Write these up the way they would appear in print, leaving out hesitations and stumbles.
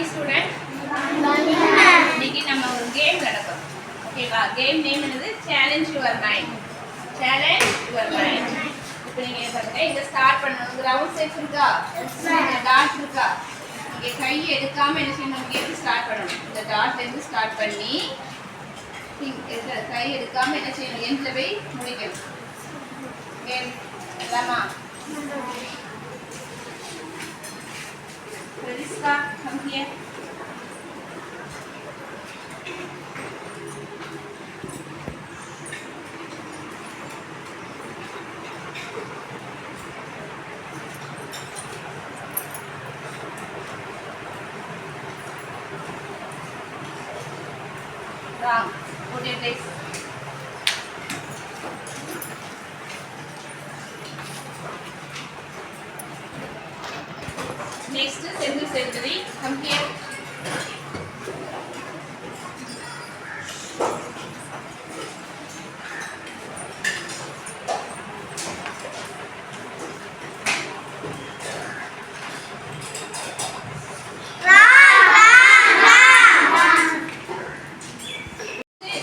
morning student. இன்னைக்கு நம்ம ஒரு கேம் நடக்கும். ஓகேவா? கேம் நேம் என்னது? Challenge your mind. Challenge your mind. இப்போ நீங்க பாருங்க இங்க ஸ்டார்ட் பண்ணனும். கிரவுண்ட் செட் இருக்கா? இந்த டாட் இருக்கா? இங்க கை எடுக்காம என்ன செய்யணும்? இங்க ஸ்டார்ட் பண்ணனும். இந்த டாட்ல இருந்து ஸ்டார்ட் பண்ணி கை எடுக்காம என்ன செய்யணும்? எண்ட்ல போய் முடிக்கணும். கேம் எல்லாமா? Radiska, come here. Wrong. Put your place. Next, century. Come here.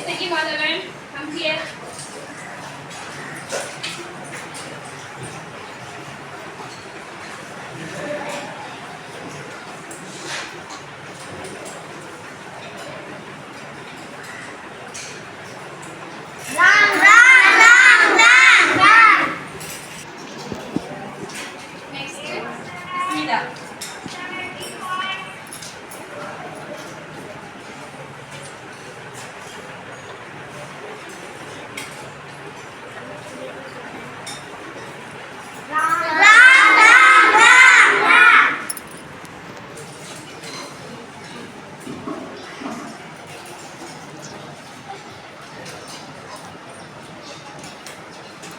Second one, come here. Next, Smita.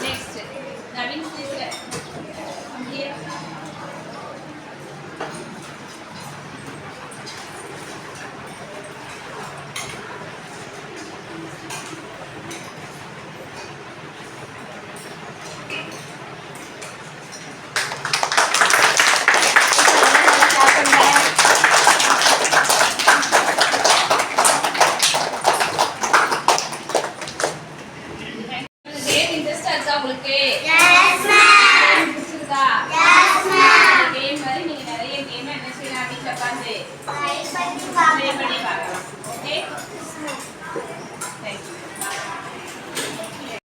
Next, Naveen sister. Come here. Game interest இருக்கா உங்களுக்கு? Yes ma'am. பிடிச்சிருக்கா?